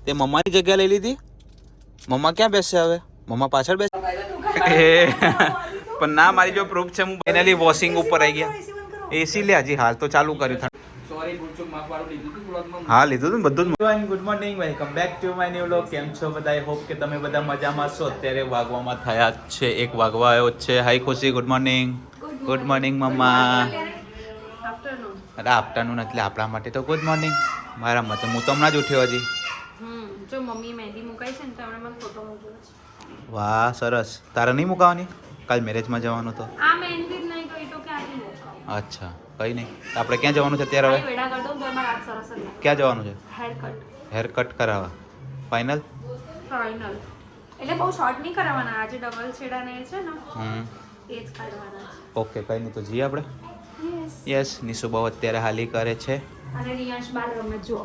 તે મમ્માની જગ્યા લઈ લીધી. મમ્મા ક્યાં બેસશે હવે? મમ્મા પાછળ બેસે. પણ ના, મારી જો પ્રૂફ છે. હું ફાઇનલી વોશિંગ ઉપર આવી ગયા. એસી લે હજી હાલ તો ચાલુ કર્યું. સોરી ભૂલચૂક માફ વાળું લીધું હતું વ્લોગમાં. હા લીધું હતું બધું જ. Good morning, welcome back to my new vlog. કેમ છો બધા? આઈ હોપ કે તમે બધા મજામાં છો. અત્યારે વાગવામાં થયા છે 1 વાગવા આવ્યો છે. હાય ખુશી, ગુડ મોર્નિંગ. ગુડ મોર્નિંગ મમ્મા. અરે આફ્ટરનૂન એટલે આપણા માટે તો ગુડ મોર્નિંગ. મારા મતે હું તો હમણાં જ ઉઠ્યો હજી. જો મમ્મી મહેંદી મુકાઈ છે ને તો હમણાં મને ફોટો મોકલ્યો છે. વાહ સરસ. તારે નહીં મુકાવાની? કાલ મેરેજમાં જવાનું તો. આ મહેંદી જ નહીં કરી તો ક્યાંથી મુકાવું? અચ્છા કંઈ નહીં. આપણે ક્યાં જવાનું છે અત્યારે હવે? વેડા કરી દઉં તો એમાં રાત સરસ જ લાગે. ક્યાં જવાનું છે? હેર કટ કરાવવા. ફાઇનલ? ફાઇનલ એટલે બહુ શોર્ટ નહીં કરાવવાના. આજે ડબલ છેડા ને છે ને એ જ કાઢવાના છે. ઓકે કંઈ નહીં તો જઈએ આપણે. યસ. નિશુ બહુ અત્યારે હાલી કરે છે. અને રિયાંશ બાર રમે જો.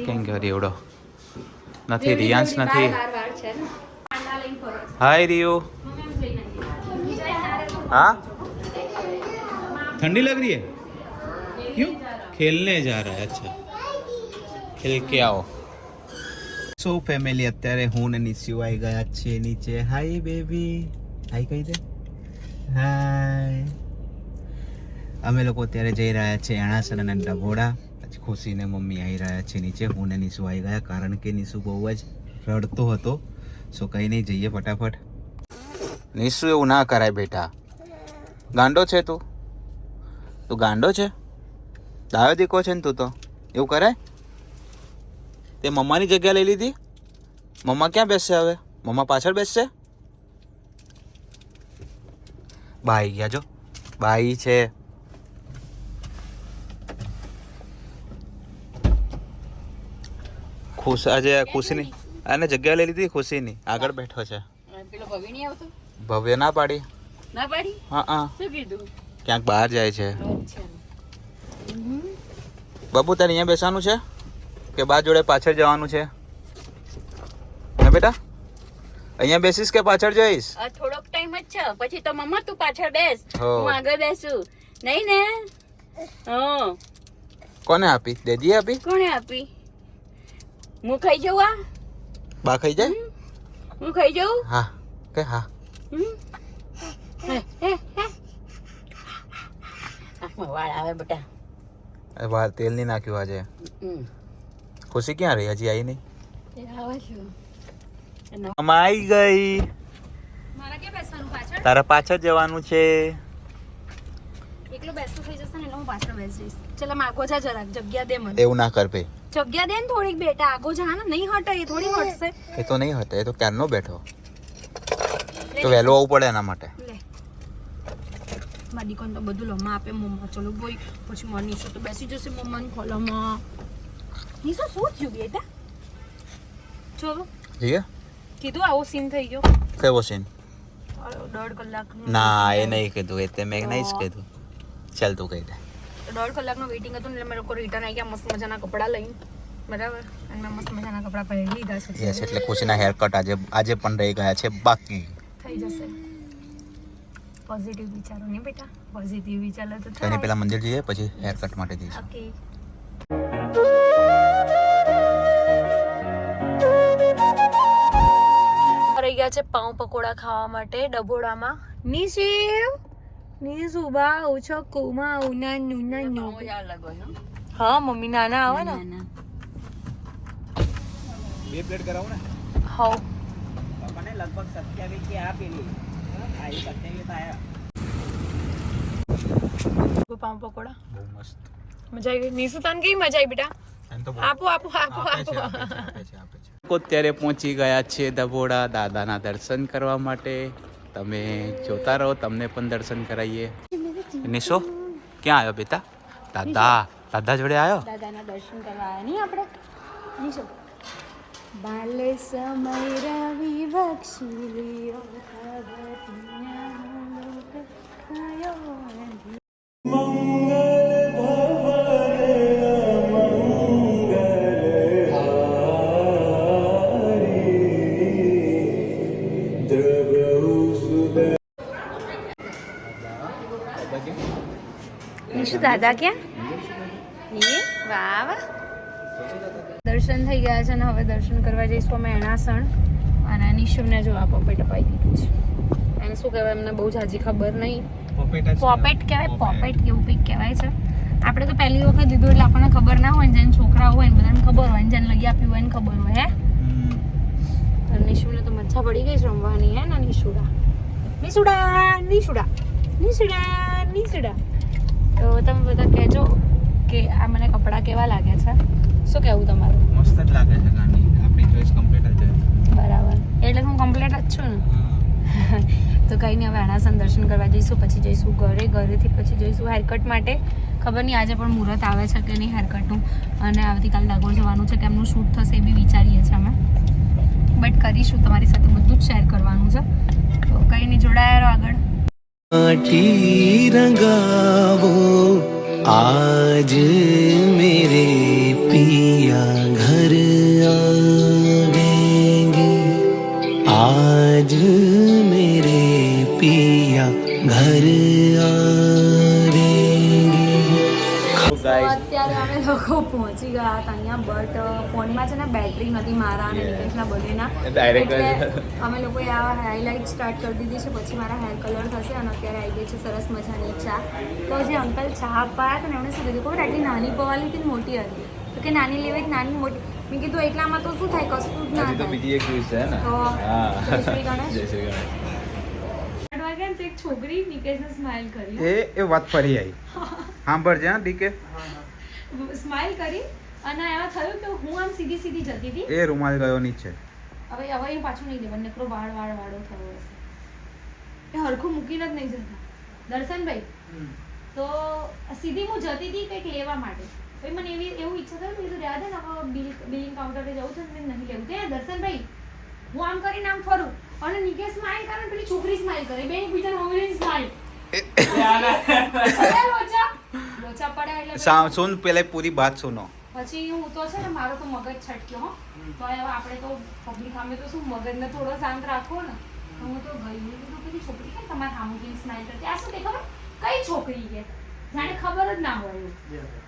કેમ કે એવડો નથી. રિયાંશ નથી. બાર છે ને પાંડા લઈને ફરે છે. હાય રિયો. મમ્મી એમ લઈને हाँ ठंडी लग रही है? क्यों? खेलने जा रहा है. अच्छा खेल के आओ. સો ફેમિલી અત્યારે હું ને નિશુ આવી ગયા છે નીચે. હાય બેબી. હાય કહી દે. હાય. અમે લોકો અત્યારે જઈ રહ્યા છે એણાસર અને ડભોડા. પછી ખુશી ને મમ્મી આવી રહ્યા છે નીચે. હું ને નિશુ આવી ગયા કારણ કે નિશુ બહુ જ રડતો હતો. સો કંઈ નહીં, જઈએ ફટાફટ. નિશુ એવું ના કરાય બેટા. ગાંડો છે તું? તું ગાંડો છે? દાયો દીકો છે ને તું તો? એવું કરાય? તે મમ્માની જગ્યા લઈ લીધી. મમ્મા ક્યાં બેસશે હવે? મમ્મા પાછળ બેસશે. બાઈ ગયા જો. બાઈ છે. ખુશ આજે ખુશીની આને જગ્યા લઈ લીધી. ખુશીની આગળ બેઠો છે. પેલો ભવ્ય નહીં આવતો? ભવ્ય ના પાડી. ના પાડી? હા શું કીધું? ક્યાંક બહાર જાય છે. બાબુ તારે અહીંયા બેસવાનું છે કે બા જોડે પાછળ જવાનું છે? હે બેટા, અહીંયા બેસીશ કે પાછળ જઈશ? થોડોક ટાઈમ જ છે, પછી તો મમ્મા તું પાછળ બેસ, હો. હું આગળ બેસું. નહીં ને? હા. કોને આપી? દેદીએ આપી? કોણે આપી? હું ખાઈ જઉં? આ બા ખાઈ જાય? હું ખાઈ જઉં? હા કે હા. આંખમાં વાળ આવે બેટા. વાર તેલ નહીં નાખ્યું આજે. ખુશી ક્યાં રહી? હજી આવી નહીં. આવે છું. મમ્મા આવી ગઈ. મારા ક્યાં બેસવાનું પાછળ? તારા પાછળ જવાનું છે. એકલો બેસતું થઈ જશે ને એટલે હું પાછળ બેસીશ. ચાલ આમ આગો જા જરાક, જગ્યા દે મને. એવું ના કર ભાઈ. જગ્યા દે ને થોડીક બેટા, આગો જા ને. નહીં હટે એ થોડી હટશે. એ તો નહીં હટે. એ તો ક્યારનો બેઠો. તો વહેલું આવવું પડે એના માટે. લે મારી કોણ તો બધું લમ્મા આપે મમ્મા. ચલો બોય પછી મારી નીશો તો બેસી જશે મમ્માની ખોલામાં. નીશો શું થયું બેટા? ચલો જઈએ. કીધું આવો સીન થઈ ગયો. કેવો સીન? 1.5 કલાક. ના એ નહીં કીધું. એ તે મેં નહીં જ કીધું. ચાલ તું કહી દે. 1.5 કલાકનું વેઇટિંગ હતું ને એટલે મેં લોકો રિટર્ન આવી ગયા મસ્ત મજાના કપડાં લઈને. બરાબર. અને મેં મસ્ત મજાના કપડાં પહેરી લીધા છે. યસ. એટલે ખુશીના હેર કટ આજે પણ રહી ગયા છે બાકી. થઈ જશે. પોઝિટિવ વિચારો ને બેટા. પોઝિટિવ વિચારો તો કઈ થાય. પેલા મંદિર જઈએ પછી હેર કટ માટે જઈશું. ઓકે. રહી ગયા છે પાઉં પકોડા ખાવા માટે ડભોડામાં. નીસુ બા ઓછો કુમા ઉના નુના નો. હા મમ્મી નાના આવે ને. 2 પ્લેટ કરાવો ને. હા. મને લગભગ 27 કે આપેલી. આ 27 આયા. પાઉં પકોડા બહુ મસ્ત. મજા આવી ગઈ. નીસુ તને કેવી મજા આવી બેટા? આપો. અત્યારે પહોંચી ગયા છે ડભોડા દાદાના દર્શન કરવા માટે. તમે જોતા રહો, તમને પણ દર્શન કરાવીએ. નિશો ક્યાં આવ્યો બેટા? દાદા જોડે આવ્યો. દાદાના દર્શન કરવા આવ્યા નહીં આપણે? નીસુ બાલે સમય રવિ બક્ષી નિશુ દાદા ક્યાં? વાહ વાહ. દર્શન દર્શન થઈ ગયા છે અને હવે દર્શન કરવા જઈશું અમે એણાસણ. અને નિશુમને જો આ પોપેટ અપાઈ દીધું છે. એને શું કહેવાય એમને બહુ જાજી ખબર નહીં. પોપેટ કહેવાય, પોપેટ કેવું કંઈક કહેવાય છે. આપણે તો પહેલી વખત દીધું એટલે આપણને ખબર ના હોય ને, જેને છોકરા હોય ને બધાને ખબર હોય ને, જેને લઈ આપ્યું હોય ને ખબર હોય. હે અને નિશુને તો મજા પડી ગઈ છે રમવાની. હે ને નિશુડા નિશુડા નિશુડા નિશુડા નિશુડા. તો તમે બધા કહેજો કે આ મને કપડાં કેવા લાગે છે. શું કહેવું તમારું? મસ્ત જ લાગે છે ગાની. આપણી ચોઈસ કમ્પ્લીટ જ છે. બરાબર, એટલે હું કમ્પ્લીટ જ છું ને. તો કંઈ નહીં, હવે આણાસન દર્શન કરવા જઈશું, પછી જઈશું ઘરે. ઘરેથી પછી જઈશું હેરકટ માટે. ખબર નહીં આજે પણ મુહૂર્ત આવે છે કે નહીં હેરકટનું. અને આવતીકાલ ડાકોર જવાનું છે, કેમનું શૂટ થશે એ બી વિચારીએ છીએ અમે. બટ કરીશું, તમારી સાથે બધું જ શેર કરવાનું છે. તો કંઈ નહીં, જોડાયા રહો આગળ. माटी रंगावो आज मेरे पिया घर आवेंगे, आज मेरे पिया घर आवेंगे. અત્યારે અમે લોકો પહોંચી ગયા હતા અહીંયા, બટ ફોનમાં છે ને બેટરી નથી મારા અને નિકેશના બંનેના. એટલે અમે લોકોએ આ હાઇલાઇટ સ્ટાર્ટ કરી દીધી છે, પછી મારા હેર કલર થશે. અને અત્યારે આવી ગઈ છે સરસ મજાની ચા. તો જે અંકલ ચા અપાયા હતા ને એમણે શું કીધું ખબર, આટલી નાની પવાલી હતી મોટી હતી. તો કે નાની લેવી નાની મોટી. મેં કીધું એટલામાં તો શું થાય, કશું જ ના થાય. બીજી એક ન્યૂઝ છે ને. તો જય શ્રી ગણેશ. જય શ્રી ગણેશ. એક છોકરી નિકેશને સ્માઇલ કરી. એ વાત ફરી આવી. સાંભળજે હા ડીકે. સ્માઇલ કરી અને એમાં થયું કે હું આમ સીધી સીધી જતી હતી. એ રૂમાલ ગયો નીચે. હવે હું પાછું નહીં દેવાનું, નકરો વાળો થયો હશે. એ હરખું મૂકીને જ નહીં જતા દર્શનભાઈ. તો સીધી હું જતી હતી કંઈક લેવા માટે. પછી મને એવું ઈચ્છા થયું કે રહ્યા દે ને બિલિંગ કાઉન્ટરે જવું છે ને નહીં લેવું. તે દર્શનભાઈ હું આમ કરીને આમ ફરું અને નિકેશ સ્માઇલ કરે ને પેલી છોકરી સ્માઇલ કરે, બે એકબીજાને ઓવરીને સ્માઇલ. લોચા પડ્યા એટલે સુન પેલે પૂરી બાત સુનો. પછી હું તો છે ને મારો તો મગજ છટક્યો. હો તો હવે આપણે તો પબ્લિક સામે તો શું મગજને થોડો શાંત રાખવો ને. તો હું તો ગઈ કીધું પેલી છોકરી કેમ તમારે સામુકી સ્માઇલ કરતી? આ શું કે ખબર કઈ છોકરી કે જાણે ખબર જ ના હોય એવું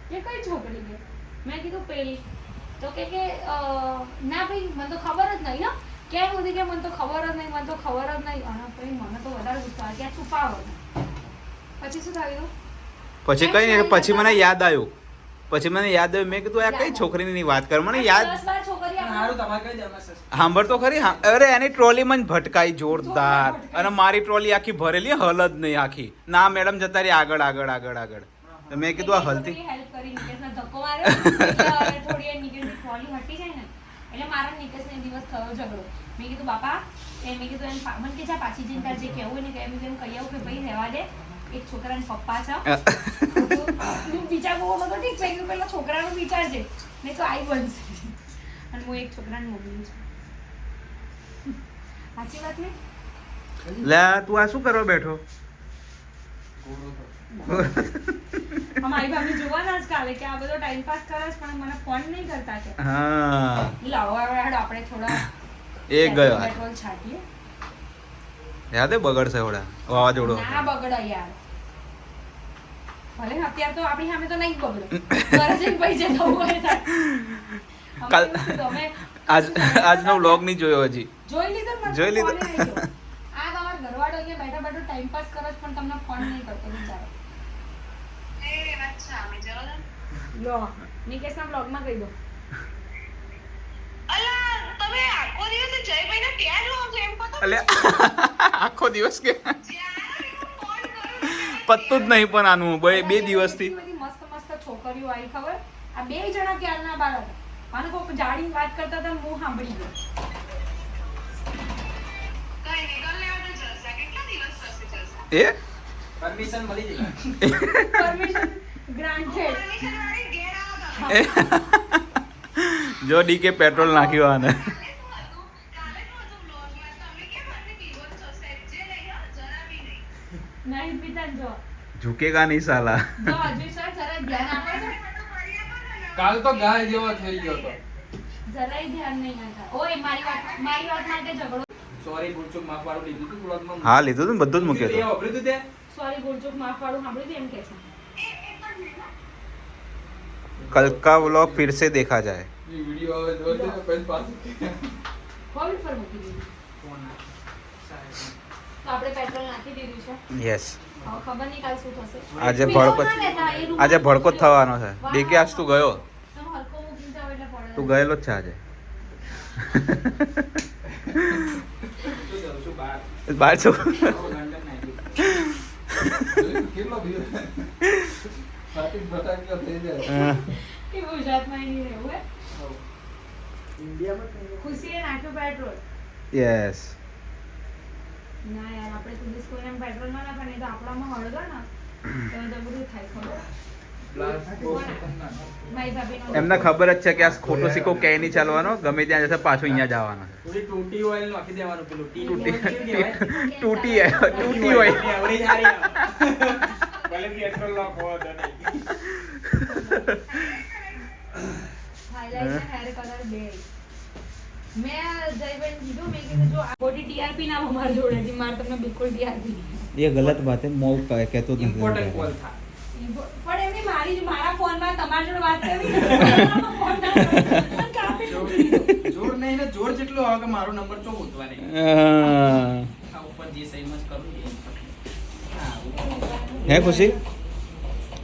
કે કઈ છોકરી કે. મેં કીધું પેલી. તો કે ના ભાઈ મને તો ખબર જ નહીં. ને કેમ સુધી કે મને તો ખબર જ નહીં, મને તો ખબર જ નહીં. અને પછી મને તો વધારે ગુસ્સો આવે કે આ છુપાવો. પછી શું થયું? પછી કઈ નહીં, પછી મને યાદ આવ્યું. મેં કીધું આ કઈ છોકરીની વાત કર, મને યાદ. સાંભળ તો ખરી. અરે એની ટ્રોલી મને ભટકાઈ જોરદાર. અને મારી ટ્રોલી આખી ભરેલી, હલ જ નહીં આખી. ના મેડમ જતા રહી આગળ આગળ આગળ આગળ. તો મેં કીધું આ હલતી હેલ્પ કરી નિકેશને ધક્કો માર્યો એટલે થોડી નિકેશની ટ્રોલી હટી જાય ને એટલે મારા નિકેશને દિવસ થયો ઝઘડો. મેં કીધું બાપા મેં કીધું એને મને કે જા પાછી જઈને તાર જે કહેવું હોય ને કે એમ કહી આવું કે ભાઈ રહેવા દે, એક છોકરાના પપ્પા છે. બીજા બહુ બધો ઠીક થઈ ગયું, પેલા છોકરાનું વિચારજે નહીં તો આઈ બનશે. અને હું એક છોકરાની મમ્મી છું. સાચી વાત ને? લે તું આ શું કરવા બેઠો? અમારી ભાભી જોવાના જ કાલે કે આ બધો ટાઈમ પાસ કરે છે પણ મને ફોન નહીં કરતા કે. હા લાવો હેડ આપણે થોડા એ ગયો પેટ્રોલ છાંટીએ. યાદ બગડશે ઓડા વાવાઝોડું. ના બગડે યાર. ભલે અત્યારે તો આપણી સામે તો નહીં બગડે. ઘરે જઈને પૈસે થવું હોય કાલ આજનો વ્લોગ નહીં જોયો હજી. જોઈ લીધો ને? જોઈ લીધો. આ તમારો ઘરવાળો અહીંયા બેઠા બેઠો ટાઈમ પાસ કરે છે પણ તમને ફોન નહીં કરતો બિચારો. લો નિકેશના બ્લોગમાં કહી દો. આખો દિવસ કે પત્તું જ નહીં પણ આનું બે દિવસથી. મસ્ત મસ્ત છોકરીઓ આવી ખબર. આ બે જણા ક્યારના બાર હતા. મને કોઈક જાડીને વાત કરતા હતા હું સાંભળી ગયો. એ પરમિશન મળી જાય. Permission granted. જો ડીકે પેટ્રોલ નાખ્યું આને. નહીં પીતા ને જો ઝુકેગા નહીં સાલા. જો હજુ સર જરા ધ્યાન આપો છો. કાલ તો ગાય જેવો થઈ ગયો તો. જરાય ધ્યાન નહીં આપતા. ઓય મારી વાત માટે ઝઘડો. સોરી ભૂલચૂક માફ વાળું લીધું તું બ્લોગમાં. હા લીધું તું, બધું જ મૂક્યું તે હતું. વાપર્યું તું તે? સોરી ભૂલચૂક માફ વાળું સાંભળ્યું એમ કે છે. कल का व्लॉग फिर से देखा जाए. એ વિડિયો આવે તો પછી પાછું હોલ્ડ પર મૂકી દીધું ફોન તો આપણે પેટ્રોલ નાખી દીધું છે યસ હવે ખબર નહીં કાલ શું થશે આજે પીવો ભડકો ના લેતા, એ રૂમ આજે ભડકો જ થવાનો છે વાહ. દેખી આજ તું ગયો તમે હલકો મૂકીને જાઓ એટલે પડે. તું ગયેલો જ છે આજે તો જાઉં છું બહાર બહાર છો લંડન નાખી કેટલો ભીડ ફાટી ફટાકડા થઈ જાય એ ગુજરાતમાં નહીં રહેવું હે ઇન્ડિયામાં ખુશીએ નાખ્યું પેટ્રોલ યસ ના યાર આપણે તો દિવસ કોઈને પેટ્રોલ ના નાખે તો આપણામાં હળગા ને તો બધું થાય ખબર મારી ભાભીનો એમને ખબર જ છે કે આ ખોટો સિક્કો ક્યાંય નહીં ચાલવાનો ગમે ત્યાં જશે પાછો અહીંયા જ આવવાનો છે થોડી ટૂટી ઓઇલ નાખી દેવાનું પેલું તૂટી તૂટી તૂટી હોય એવરેજ હારી ભલે પેટ્રોલ નો ખો તો નહીં હાઇલાઇટ ને હેર કલર બે મેં જયબેન કીધું મેં કીધું જો આ ખોટી ટીઆરપી ના અમારી જોડેથી મારે તમને બિલકુલ ટીઆરપી ये गलत बात है मौ कहते तो ઇમ્પોર્ટન્ટ કોલ થા પણ એમની મારા ફોનમાં તમારી જોડે વાત કરવી જોર નહીં ને જોર જેટલું આવે કે મારો નંબર ચો ગોતવા નહીં આ ઉપર જે સહી મત કરું એ है खुशी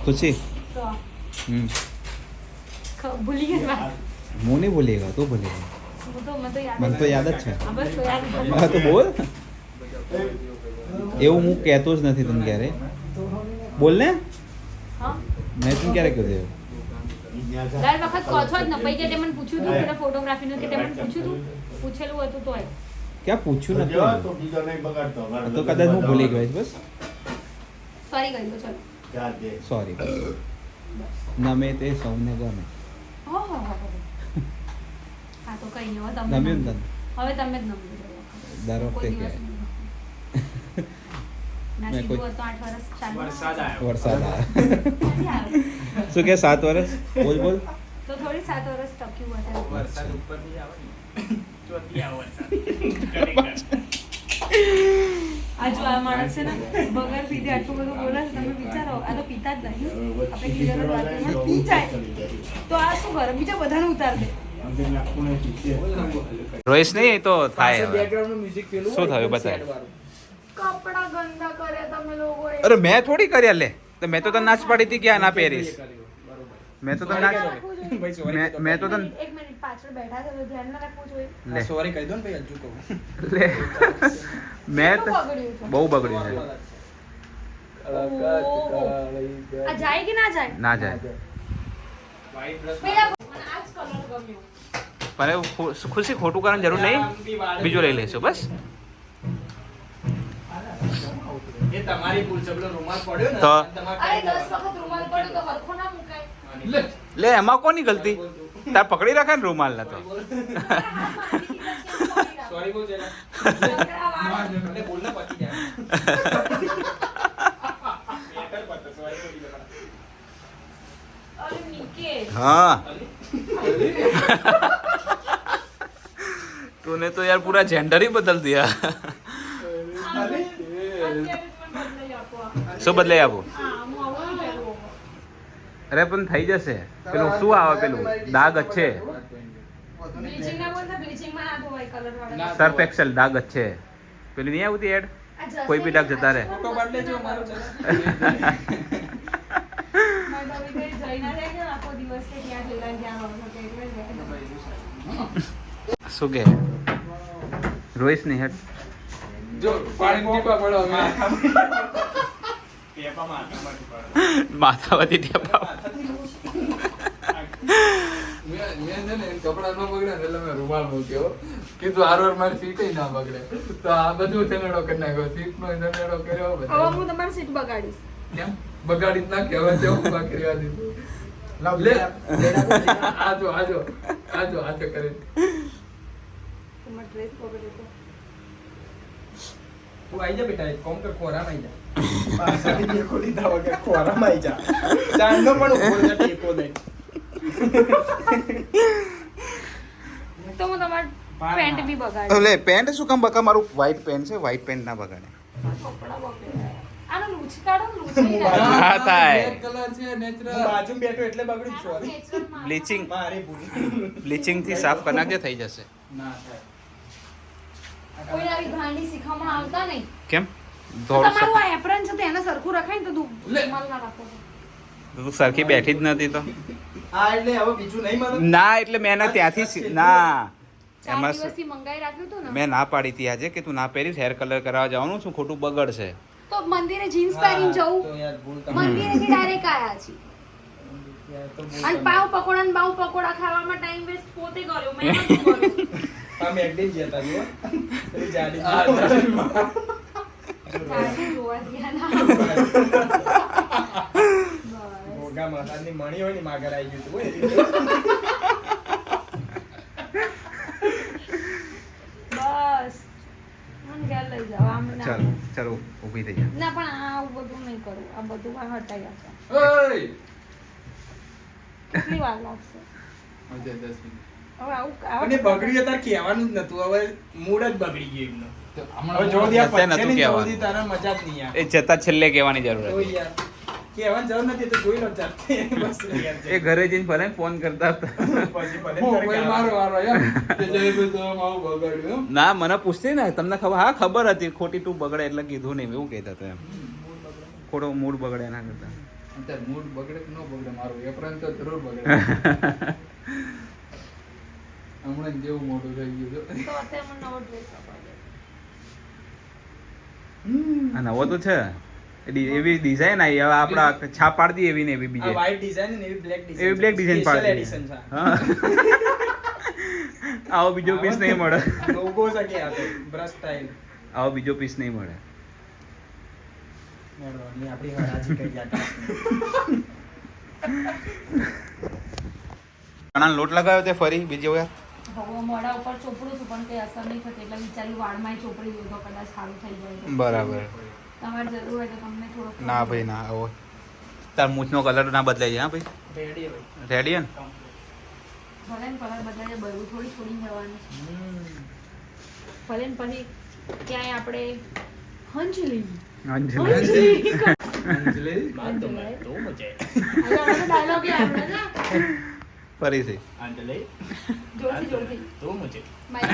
खुशी તો हम्म ભૂલી ગઈ વાત मुंह नहीं बोलेगा तो बोलेगा મને તો યાદ મને તો યાદ જ છે હા, બસ તો યાદ જ હા તો બોલ એવું હું કહેતો જ નથી તને ક્યારે બોલ ને હા મેં તને ક્યારે કહ્યું એવું દર વખત કહો છો જ ને પછી કે તે મને પૂછ્યું હતું પેલા ફોટોગ્રાફીનું કે તે મને પૂછ્યું હતું પૂછેલું હતું તોય ક્યાં પૂછ્યું નથી તો કદાચ હું ભૂલી ગયો બસ સોરી કહી દો ચલો સોરી નમે તે સૌને ગમે ઓહો હા તો કઈ નહીં હવે તમે ગમ્યું ને તને હવે તમે જ નમ્યું દર વખતે કોઈ દિવસ કહે. નહીં. ના મેં કીધું કોઈ- હતું 8 વર્ષ ચાલુ વરસાદ આવ્યો વરસાદ આવે ક્યાંથી આવ્યો? શું કે 7 વર્ષ બોલ બોલ તો થોડી 7 વર્ષ ટક્યું હશે વરસાદ ઉપર થી આવે ને ચોથી આવે વરસાદ આ જો આ માણસ છે ને વગર પીધે આટલું બધું બોલે છે તમે વિચારો આ તો પીતા જ નહીં આપણે clear જ વાત કરીએ. પી જાય તો આ શું કરે બીજા બધાને ઉતાર દે રોઈશ નહીં તો થાય હવે. બેકગ્રાઉન્ડ નું મ્યુઝિક પેલું શું થયું? એકદમ બતાય. sad વાળું. કપડા ગંદા કરે તમે લોકોએ અરે મેં થોડી કર્યા લે તો મેં તો તને નાચ પાડી હતી કે આ ના પહેરીશ બરોબર. મેં તો તને Sorry નાચ કહેજો. ભાઈ sorry કહેજો. મેં તો તને એક મિનિટ પાછળ બેઠા છે તો ધ્યાન ના રાખવું જોઈએ લે sorry કહી દો ને ભાઈ હજુ કહું લે મેં કેટલું તો બગડ્યું છે? બહુ બગડ્યું છે આ જાય કે ના જાય ના જાય White dress પેલા મને આ જ કલર ગમ્યો પણ એવું ખુશી ખોટું કરવાની જરૂર નહીં બીજું લઈ લઈશું બસ એ તમારી ભૂલ છે પેલો રૂમાલ પડ્યો ને તો? તમારે અરે કાંઈ 10 વખત રૂમાલ પડ્યો તો હરખો ના મુકાય લે. લે એમાં કોની ગલતી તાર પકડી રાખે ને રૂમાલ ના તો Sorry બોલ જરા. એટલે બોલ ને પતી જાય. Matter પતે, sorry બોલી જરા. અરે નિકેશ हाँ तूने तो यार पूरा जेंडर ही बदल दिया શું બદલાઈ આપો અરે પણ થઈ જશે પેલું શું આવે પેલું દાગ અચ્છે સર્ફ એક્સેલ દાગ અચ્છે પેલું નહીં આવતી એડ કોઈ બી ડાક જતા રહે ફોટો પાડ લેજો અમારો જરા. શું કે રોઈશ નહીં હેઠ જો પાણી ટીપા પડો અમે. માથામાંથી ટેપા મેં છે ને એમ કપડાં ન બગડે ને એટલે મેં રૂમાલ મૂક્યો કીધું હારવાર મારી સીટ ના બગડે તો આ બધું થનેડો કરી નાખ્યો સીટ નો થનેડો કર્યો હવે બધો હું તમારી સીટ બગાડીશ કેમ બગાડી જ નાખી હવે તેવું બાકી રહેવા દીધું લે આજો આજો આજો આજો કરે તમારો ડ્રેસ બગડ્યો તો તું આઈ જા બેટા કોમ કર ખોરામાં આઈ જા તો હું તમારું પેન્ટ બી બગાડી લે પેન્ટ શું કામ બકા મારું વ્હાઈટ પેન્ટ છે વ્હાઈટ પેન્ટ ના બગાડે કપડા બગડ્યા આનો ના લૂછી કાઢો ને, લૂછી હા, થાય. બ્લેક કલર છે નેચરલ. બાજુ બેઠો એટલે બગડ્યું સોરી બ્લીચિંગ મારી ભૂલ બ્લીચિંગ થી સાફ કરી નાખજે, થઈ જશે. ના થાય. કોઈ આવી ગાંડી શીખવામાં આવતા નહીં. કેમ તો થોડું તમારું આ એપ્રન છે તો એને સરખું રખાય ને તો લે. ધમાલ ના રાખો. તું સરખી બેઠી જ નથી તો. આ એટલે હવે બીજું નહીં મળે ના એટલે મેં એને ત્યાંથી ના 4 એમાં દિવસથી મંગાઈ રાખ્યું હતું ને મેં ના પાડી હતી આજે કે તું ના પહેરીશ, હેર કલર કરાવવા જવાનું છું, ખોટું બગડશે. તો મંદિરે જીન્સ પહેરીને તો જવું, યાર ભૂલ તમારી. મંદિરેથી ડાયરેક્ટ આયા છીએ. યાર તો ભૂલ અને પાવ પકોડા ને બાવ પકોડા ખાવામાં ટાઈમ વેસ્ટ પોતે કર્યો, મેં નહોતું કર્યું. આ મેકડી જ જતા જુઓ પેલી જાડી આ જાડીમાં. જાડી જોવા ગયા ના. મોગા મસાજની મણી હોય ને માગર આવી ગયું તું બસ મને ઘેર લઈ જાઓ. આમ ના ચાલો ચાલો ઊભી થઈ જા. ના પણ આવું બધું નહીં કરું, આ બધું આ હટાઈ આપો. ઓય. કેટલી વાર લાગશે હજે 10 મિનિટ. હવે આવું અને બગડ્યું તાર કહેવાનું જ નતું હવે મૂડ જ બગડી ગયું એમનો તો હવે જો હમણાં દિયા અત્યારે પછે નતું ને કહેવાનું. જોદી તારા મજા જ નહીં યાર એ જતા છેલ્લે કહેવાની જરૂર તો હતી. યાર કહેવાની જરૂર નથી તો જોઈ લો જાતે બસ યાર એ ઘરે જઈને ભલે ફોન કરતા હતા. પછી ભલે હું તારે કોઈ કહેવાનું. મારો વારો યાર. કે જયભાઈ તો આવું બગાડ્યું એમ. ના મને પૂછતી ને તમને ખબર, હા ખબર હતી ખોટી તું બગડે એટલે કીધું નહીં એવું કહેતા હતા એમ. ખોટો મૂડ બગડે એના કરતા. અત્યારે મૂડ બગડે કે ન બગડે મારું એપ્રન તો જરૂર બગડે. હમણાં જ જેવું મોટું થઈ ગયું છે. તો અત્યારે મને નવો ડ્રેસ અપાવ્યો. આ નવો તો છે એવી ડિઝાઇન આવી, હવે આપડા છાપ પાડી દઈએ એવી ને એવી આ બીજે white design ને એવી black design એવી બ્લેક ડિઝાઇન Special પાડી edition છે હા. આવો બીજો પીસ નહીં મળે, logo છે કે આ તો brush style આવો બીજો પીસ નહીં મળે. ની આપણી હરાજી કરી જાતા ચણાનો લોટ લગાવ્યો તે ફરી બીજો યાર. હવે મોઢા ઉપર ચોપડું છું પણ કઈ અસર નહીં થતી એટલે વિચાર્યું વાળમાં ચોપડી દઉં તો કદાચ સારું થઈ જાય તો. બરાબર. તમારે જરૂર હોય તો તમને થોડોક ના ભાઈ ના આવો તાર મૂછનો કલર ના બદલાઈ જાય. હા ભાઈ રેડી હવે રેડી હે ને? ભલે ને કલર બદલાય બરું થોડી છોડીને જવાનું છે. ભલે ને પછી ક્યાંય આપણે અંજલિ અંજલિ અંજલિ. ડાયલોગ આવડે ને ફરીથી અંજલિ જોરથી જોરથી તો મુજે માઇક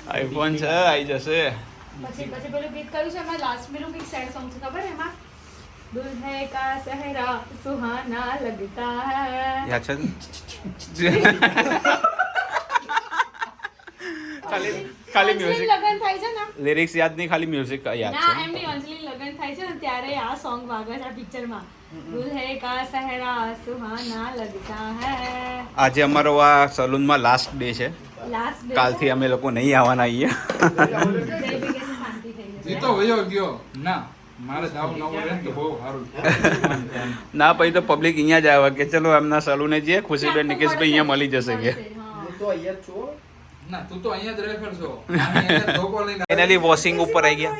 આઈફોન છે આવી જશે. પછી પછી પેલું ગીત કયું છે એમાં લાસ્ટ પેલું કંઈક સેડ સોંગ છે ખબર એમાં દુલ્હે કા સહેરા સુહાના લગતા હૈ. યાદ છે ને? ખાલી અંજલિ મ્યુઝિક લગન થાય છે ને લિરિક્સ યાદ નહીં, ખાલી મ્યુઝિક યાદ ના છે. એમની અંજલિ લગન થાય છે ને ત્યારે આ સોંગ વાગે છે આ પિક્ચરમાં દુલ્હે કા સહેરા સુહાના લગતા હૈ. આજે અમારો આ સલૂનમાં લાસ્ટ ડે છે, લાસ્ટ ડે કાલથી અમે લોકો નહીં આવવાના અહીંયા. શાંતિ થઈ એ જશે તો વયો ગયો. ના મારે જાવું નવું રહે ને તો બહુ સારું. ના પછી તો પબ્લિક અહીંયા જ આવે કે ચલો એમના સલૂને જઈએ, ખુશીબેન નિકેશભાઈ અહીંયા મળી જશે કે. હા. હું તો અહીંયા જ છું ના તું તો અહીંયા જ રેફર છો. અહીંયા ધોકો લઈને ફાઇનલી વોશિંગ ઉપર આવી ગયા.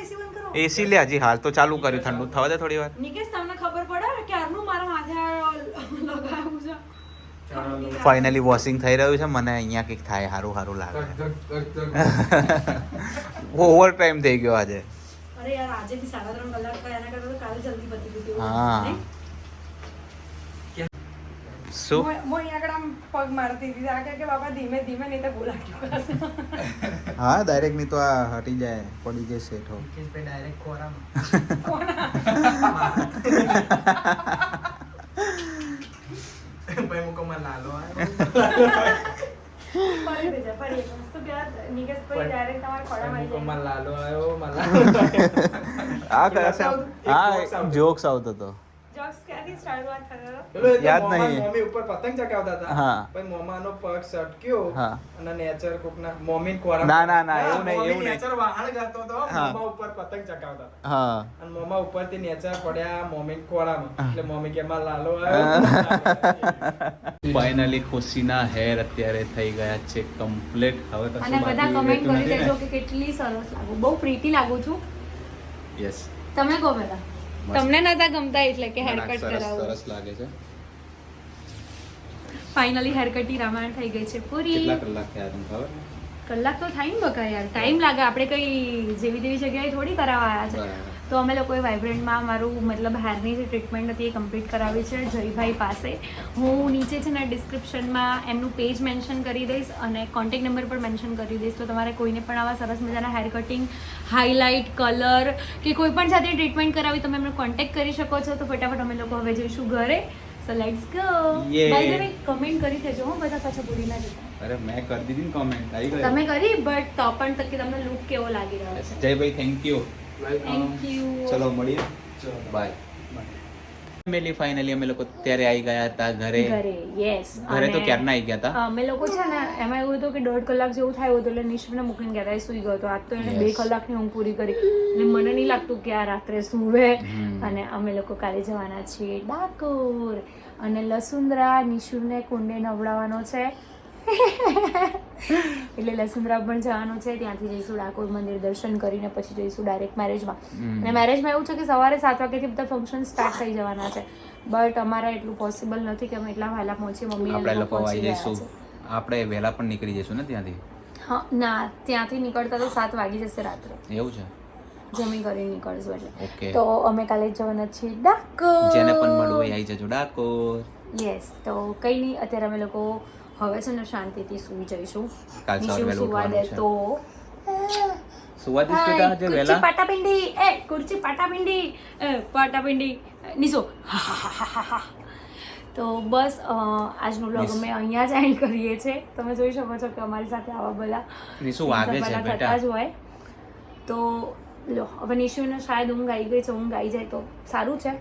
એસી લે હજી હાલ તો ચાલુ કર્યું, ઠંડુ થવા દે થોડી વાર. નિકેશ તમને ખબર પડે કે ક્યારનું મારા માથે લગાવ્યું છે ફાઇનલી વોશિંગ થઈ રહ્યું છે, મને અહીંયા કંઈક થાય સારું સારું લાગે. ધક ધક ધક ધક. ઓવર ટાઈમ થઈ ગયો આજે. અરે યાર આજે બી 3.5 કલાક થયા એના કરતા તો કાલે જલ્દી પતી ગયું હતું. હા. નહીં? શું હું અહીંયા આગળ આમ પગ મારતી હતી આ કે બાબા ધીમે ધીમે નહીં તો બોલાવ્યું કરશે. હા ડાયરેક્ટ નહીં તો આ હટી જાય, પડી જાય શેઠો. કિશભાઈ ડાયરેક્ટ ખોરામાં ભાઈ મુકમાં લાલો આવ્યો પડી દેજે, પડી એક વસ્તુ કે આ નિકેશ ભાઈ direct તમારા ખોળામાં આવી મુકમાં જાય. લાલો આવ્યો મલા આ કયા હા જોક્સ આવતો હતો. Jokes ક્યાંથી શરૂઆત થયો? પેલો એ તો યાદ મોમાં નહીં. મમ્મી ઉપર પતંગ ચગાવતા હતા હા. પછી મોમાનો પગ સટક્યો હા. અને નેચર કોકના મોમીન કોરા ના, ના, ના, એવું નહીં, એવું નહીં. નેચર વાહણ ગાતો હતો હા. મોમા ઉપર પતંગ ચગાવતા હતા હા અને મોમા ઉપરથી નેચર પડ્યા મોમીન કોરામાં એટલે મમ્મી કે માં લાલો આવ્યો ફાઇનલી ખુશીના હેર અત્યારે થઈ ગયા છે કમ્પ્લીટ. હવે કશું અને બધા બાકી કમેન્ટ રહેતું કરી નથી દેજો ને? કે કેટલી સરસ લાગુ, બહુ પ્રીટી લાગુ છું. Yes. તમે કહો પહેલા. મસ્ત. તમને નતા ગમતા એટલે કે હેર કટ સરસ કરાવો. સરસ લાગે છે. ફાઇનલી હેર કટની રામાયણ થઈ ગઈ છે પૂરી. કેટલા કલાક થયા તમને ખબર? કલાક તો થાય ને બકા યાર, ટાઈમ લાગે. આપણે કઈ જેવી તેવી જગ્યાએ થોડી કરાવવા આવ્યા છે. તો અમે લોકોએ વાઇબ્રન્ટમાં મારું મતલબ હેરની જે ટ્રીટમેન્ટ હતી એ કમ્પ્લીટ કરાવી છે જયભાઈ પાસે. હું નીચે છે ને ડિસ્ક્રિપ્શનમાં એમનું પેજ મેન્શન કરી દઈશ અને કોન્ટેક્ટ નંબર પણ મેન્શન કરી દઈશ. તો તમારે કોઈને પણ આવા સરસ મજાના હેર કટિંગ, હાઇલાઇટ, કલર કે કોઈ પણ જાતની ટ્રીટમેન્ટ કરાવી તમે એમને કોન્ટેક્ટ કરી શકો છો. તો ફટાફટ અમે લોકો હવે જઈશું ઘરે. So let's go. Yeah. By the way comment કરી દેજો હો બધા, પાછા ભૂલી ના જતા. અરે મેં કરી દીધી ને કોમેન્ટ, આવી ગઈ. તમે કરી બટ તો પણ તકે તમને લુક કેવો લાગી રહ્યો છે. Jaybhai thank you. Thank you. ચલો મળીએ. બાય. ફેમિલી ફાઇનલી અમે લોકો ત્યારે આવી ગયા હતા ઘરે. યસ. ઘરે તો ક્યારના આવી ગયા હતા. અમે લોકો છે ને એમાં એવું હતું કે 1.5 કલાક જેવું થયું હતું એટલે નિશને મૂકીને ગયા હતા, એ સૂઈ ગયો હતો. આજ તો એને 2 કલાકની ઊંઘ પૂરી કરી અને મને નહીં લાગતું કે આ રાત્રે સૂવે. અને અમે લોકો કાલે જવાના છીએ ડાકોર અને લસુંદરા. નિશુને કુંડે નવડાવવાનો છે એટલે લસુંદરા પણ જવાનું છે. ત્યાંથી જઈશું ડાકોર મંદિર દર્શન કરીને પછી જઈશું ડાયરેક્ટ મેરેજમાં. અને મેરેજમાં એવું છે કે સવારે 7 વાગ્યાથી બધા ફંક્શન સ્ટાર્ટ થઈ જવાના છે બટ અમારે એટલું પોસિબલ નથી કે અમે એટલા વહેલા પહોંચીએ. મમ્મી આપણે લોકો આવી જઈશું, આપણે વહેલા પણ નીકળી જઈશું ને ત્યાંથી. હા ના, ત્યાંથી નીકળતા તો 7 વાગી જશે રાત્રે. એવું છે, જમી કરીને નીકળશું એટલે. ઓકે. તો અમે કાલે જવાના છીએ ડાકોર. જેને પણ મળવું હોય આવી જજો ડાકોર. યસ. તો કંઈ નહીં, અત્યારે અમે લોકો હવે છે ને શાંતિથી સૂઈ જઈશું. કાલ સવારે નિશુ વહેલું સુવા દે ઉઠવાનું તો સુવા દીશ બેટા આજે કુર્ચી વહેલા. પાટાપિંડી, એ કુર્ચી પાટાપિંડી, પાટાપિંડી નિશુ. તો બસ આજનો વ્લોગ અમે અહીંયા જ એન્ડ કરીએ છીએ. તમે જોઈ શકો છો કે અમારી સાથે આવા બધા નિશુ વાગે છે થતા બેટા. જ હોય. તો લો હવે નિશુને શાયદ ઊંઘ આવી ગઈ છે, ઊંઘ આવી જાય તો સારું છે.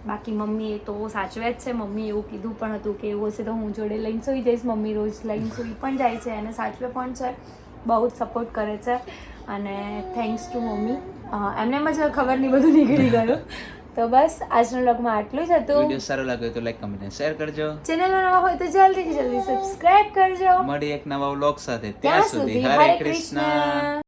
બાકી મમ્મી એ તો સાચવે જ છે. મમ્મી એવું કીધું પણ હતું કે એવું હશે તો હું જોડે લઈને સૂઈ જઈશ. મમ્મી રોજ લઈને સૂઈ પણ જાય છે અને સાચવે પણ છે, બહુ જ સપોર્ટ કરે છે. અને થેન્ક્સ ટુ મમ્મી, એમને જ ખબર નહીં બધું નીકળી ગયું. તો બસ આજનો વ્લોગમાં આટલું જ હતું. વિડિયો સારો લાગ્યો તો લાઈક, કમેન્ટ અને શેર કરજો. ચેનલમાં નવા હોય તો જલ્દીથી જલ્દી સબસ્ક્રાઇબ કરજો. મળી એક નવા વ્લોગ સાથે. ત્યાં સુધી હરે કૃષ્ણ.